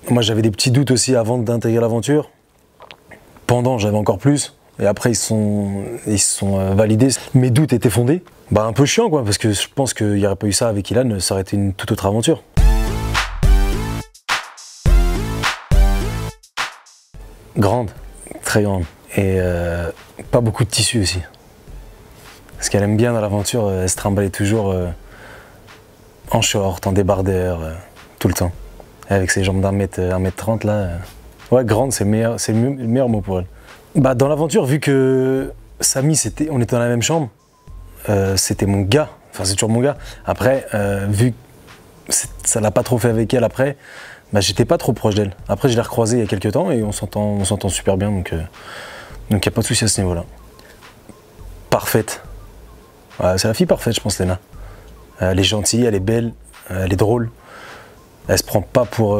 Moi j'avais des petits doutes aussi avant d'intégrer l'aventure. Pendant j'avais encore plus. Et après ils se sont validés. Mes doutes étaient fondés. Bah un peu chiant quoi, parce que je pense qu'il n'y aurait pas eu ça avec Ilan, ça aurait été une toute autre aventure. Grande, très grande. Et pas beaucoup de tissu aussi. Ce qu'elle aime bien dans l'aventure, elle se trimbalait toujours en short, en débardeur, tout le temps. Avec ses jambes d'1m30 là. Ouais, grande, c'est le meilleur mot pour elle. Bah, dans l'aventure, vu que Samy, on était dans la même chambre, c'était mon gars, enfin c'est toujours mon gars. Après, vu que ça l'a pas trop fait avec elle après, bah, j'étais pas trop proche d'elle. Après, je l'ai recroisée il y a quelques temps et on s'entend super bien, donc y a pas de souci à ce niveau-là. Parfaite. Ouais, c'est la fille parfaite, je pense, Léna. Elle est gentille, elle est belle, elle est drôle. Elle se prend pas pour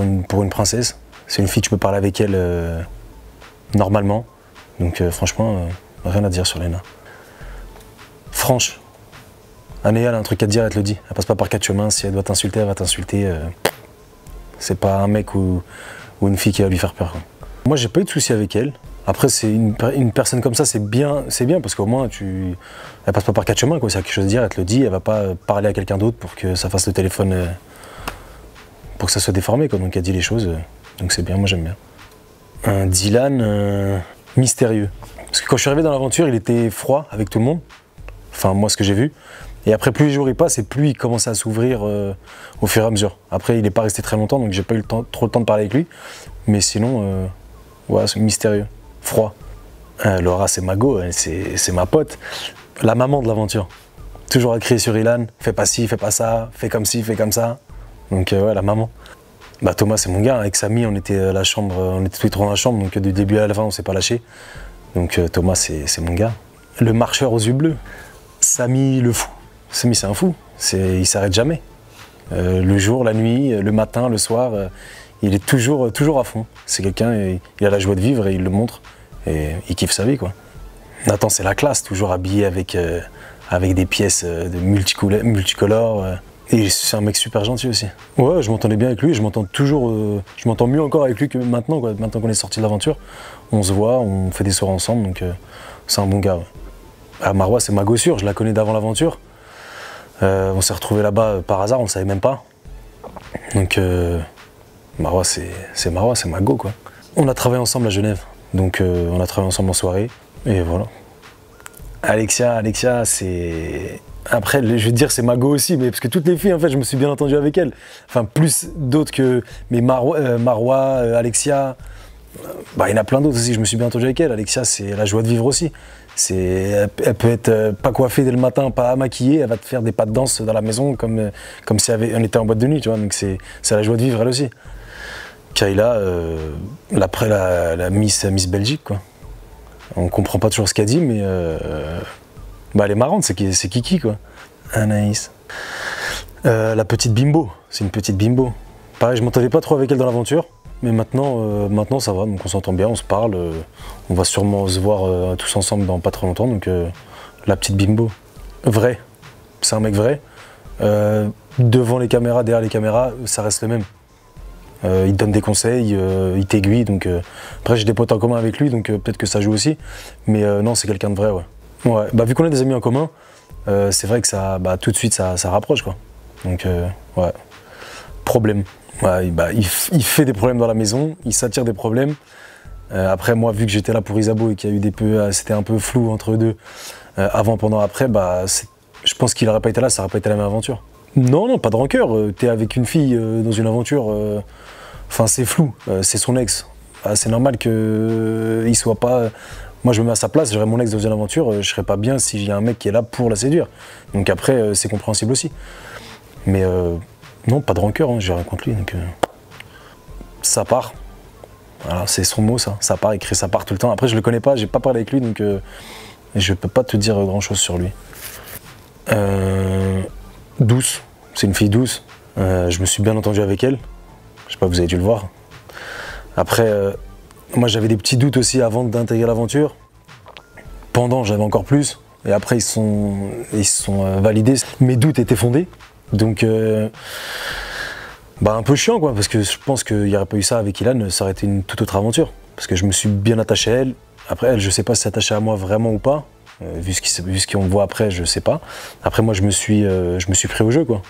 une princesse. C'est une fille, tu peux parler avec elle normalement. Donc franchement, rien à dire sur Léna. Franche. Anéa, elle a un truc à te dire, elle te le dit. Elle passe pas par quatre chemins. Si elle doit t'insulter, elle va t'insulter. C'est pas un mec ou une fille qui va lui faire peur, quoi. Moi, j'ai pas eu de soucis avec elle. Après, c'est une personne comme ça, c'est bien parce qu'au moins, elle passe pas par quatre chemins, quoi. Si elle a quelque chose à dire, elle te le dit, elle va pas parler à quelqu'un d'autre pour que ça fasse le téléphone, pour que ça soit déformé, quoi. Donc, elle dit les choses, donc c'est bien, moi j'aime bien. Un Dylan mystérieux. Parce que quand je suis arrivé dans l'aventure, il était froid avec tout le monde. Enfin, moi, ce que j'ai vu. Et après, plus les jours y passent et plus il commençait à s'ouvrir au fur et à mesure. Après, il n'est pas resté très longtemps, donc j'ai pas eu trop le temps de parler avec lui. Mais sinon, ouais, c'est mystérieux. Froid. Laura, c'est ma go, c'est ma pote. La maman de l'aventure. Toujours à crier sur Ilan, fais pas ci, fais pas ça, fais comme ci, fais comme ça. Donc ouais, la maman. Bah Thomas, c'est mon gars. Avec Samy, on était à la chambre, on était tous les trois dans la chambre, donc du début à la fin, on s'est pas lâché. Donc Thomas, c'est mon gars. Le marcheur aux yeux bleus. Samy, le fou. Samy, c'est un fou. Il s'arrête jamais. Le jour, la nuit, le matin, le soir, il est toujours à fond. C'est quelqu'un, il a la joie de vivre et il le montre. Et il kiffe sa vie, quoi. Nathan, c'est la classe, toujours habillé avec des pièces multicolores. Et c'est un mec super gentil aussi. Ouais, je m'entendais bien avec lui, je m'entends mieux encore avec lui que maintenant, quoi. Maintenant qu'on est sorti de l'aventure, on se voit, on fait des soirées ensemble, donc c'est un bon gars. Ouais. Ah, Marwa, c'est ma gossure, je la connais d'avant l'aventure. On s'est retrouvés là-bas par hasard, on ne savait même pas. Donc Marwa, c'est Marwa, c'est ma go, quoi. On a travaillé ensemble à Genève, donc on a travaillé ensemble en soirée, et voilà. Alexia, c'est... Après, je vais te dire, c'est ma go aussi, mais parce que toutes les filles, en fait, je me suis bien entendu avec elles. Enfin, plus d'autres que... Mais Marwa, Alexia, bah, il y en a plein d'autres aussi, je me suis bien entendu avec elle. Alexia, c'est la joie de vivre aussi. Elle peut être pas coiffée dès le matin, pas maquillée, elle va te faire des pas de danse dans la maison comme si on était en boîte de nuit, tu vois. Donc c'est la joie de vivre, elle aussi. Kayla, après la Miss Belgique, quoi. On comprend pas toujours ce qu'elle dit, mais bah, elle est marrante, c'est Kiki, quoi. Anaïs. La petite bimbo, c'est une petite bimbo. Pareil, je m'entendais pas trop avec elle dans l'aventure, mais maintenant ça va, donc on s'entend bien, on se parle. On va sûrement se voir tous ensemble dans pas très longtemps, donc la petite bimbo. Vrai, c'est un mec vrai. Devant les caméras, derrière les caméras, ça reste le même. Il te donne des conseils, il t'aiguille, donc après j'ai des potes en commun avec lui, donc peut-être que ça joue aussi, mais non, c'est quelqu'un de vrai, ouais. Ouais, bah vu qu'on a des amis en commun, c'est vrai que ça, bah, tout de suite ça rapproche, quoi. Donc ouais, problème. Ouais, bah, il fait des problèmes dans la maison, il s'attire des problèmes. Après moi, vu que j'étais là pour Isabeau et qu'il y a eu c'était un peu flou entre eux deux, avant, pendant, après, bah je pense qu'il n'aurait pas été là, ça n'aurait pas été la même aventure. Non, pas de rancœur. T'es avec une fille dans une aventure, enfin c'est flou, c'est son ex. C'est normal qu'il soit pas... Moi je me mets à sa place, j'aurais mon ex dans une aventure, je serais pas bien si j'ai un mec qui est là pour la séduire. Donc après, c'est compréhensible aussi. Mais non, pas de rancœur, hein, j'ai rien contre lui. Donc, ça part. Voilà, c'est son mot, ça part, il crie ça part tout le temps. Après je le connais pas, j'ai pas parlé avec lui, donc je peux pas te dire grand chose sur lui. Douce, c'est une fille douce, je me suis bien entendu avec elle, je sais pas, vous avez dû le voir. Après, moi j'avais des petits doutes aussi avant d'intégrer l'aventure, pendant j'avais encore plus, et après ils se sont validés, mes doutes étaient fondés, donc Bah un peu chiant quoi, parce que je pense qu'il n'y aurait pas eu ça avec Ilan, ça aurait été une toute autre aventure. Parce que je me suis bien attaché à elle. Après elle, je sais pas si c'est attaché à moi vraiment ou pas. Vu ce qu'on voit après, je sais pas. Après moi je me suis pris au jeu quoi.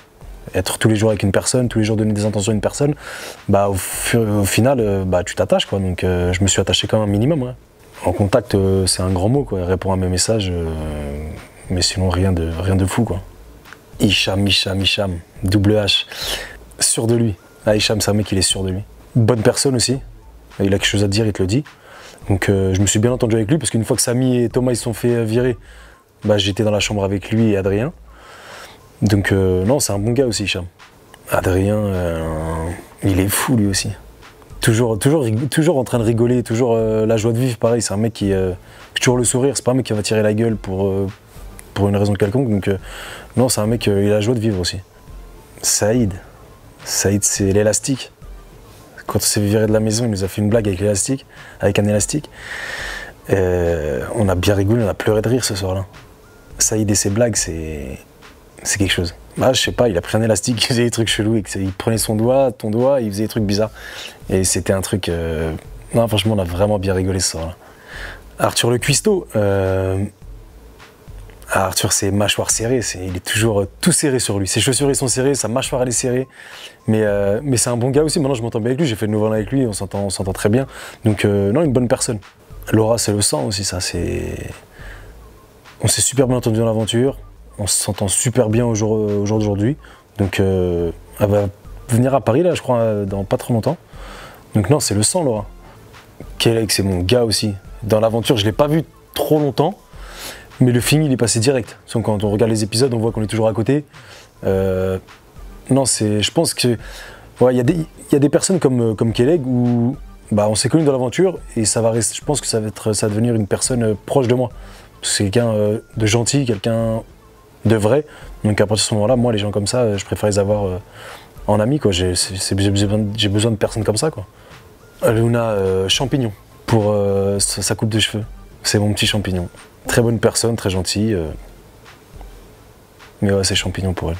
Être tous les jours avec une personne, tous les jours donner des intentions à une personne, bah au final bah tu t'attaches quoi. Donc je me suis attaché quand même un minimum. Ouais. En contact c'est un grand mot quoi. Elle répond à mes messages, mais sinon rien de fou quoi. Hicham, double H. Sûr de lui. Ah, Hicham, c'est un mec, il est sûr de lui. Bonne personne aussi. Il a quelque chose à dire, il te le dit. Donc je me suis bien entendu avec lui parce qu'une fois que Samy et Thomas ils se sont fait virer, bah, j'étais dans la chambre avec lui et Adrien. Donc non, c'est un bon gars aussi, Hicham. Adrien, il est fou lui aussi. Toujours en train de rigoler, toujours la joie de vivre, pareil. C'est un mec qui toujours le sourire. C'est pas un mec qui va tirer la gueule pour une raison quelconque. Donc non, c'est un mec, il a la joie de vivre aussi. Saïd, c'est l'élastique. Quand on s'est viré de la maison, il nous a fait une blague avec l'élastique, avec un élastique. On a bien rigolé, on a pleuré de rire ce soir-là. Saïd et ses blagues, c'est quelque chose. Ah, je sais pas, il a pris un élastique, il faisait des trucs chelous, il prenait ton doigt, il faisait des trucs bizarres. Et c'était un truc... Non, franchement, on a vraiment bien rigolé ce soir-là. Arthur le cuistot, Arthur, c'est mâchoire serrée, il est toujours tout serré sur lui. Ses chaussures sont serrées, sa mâchoire elle est serrée. Mais c'est un bon gars aussi, maintenant je m'entends bien avec lui, j'ai fait le nouvel an avec lui, on s'entend très bien. Donc non, une bonne personne. Laura, c'est le sang aussi, ça c'est... On s'est super bien entendu dans l'aventure, on s'entend super bien au jour d'aujourd'hui. Donc elle va venir à Paris là, je crois, dans pas trop longtemps. Donc non, c'est le sang, Laura. Kelek, c'est mon gars aussi. Dans l'aventure, je l'ai pas vu trop longtemps. Mais le film, il est passé direct. Donc, quand on regarde les épisodes, on voit qu'on est toujours à côté. Non, je pense que... Ouais, il y a des personnes comme Kelek où bah, on s'est connus dans l'aventure et ça va rester, je pense que ça va devenir une personne proche de moi. C'est quelqu'un de gentil, quelqu'un de vrai. Donc à partir de ce moment-là, moi, les gens comme ça, je préfère les avoir en ami. J'ai besoin de personnes comme ça. Quoi. Luna, champignon pour sa coupe de cheveux. C'est mon petit champignon. Très bonne personne, très gentille. Mais ouais, c'est champignon pour elle.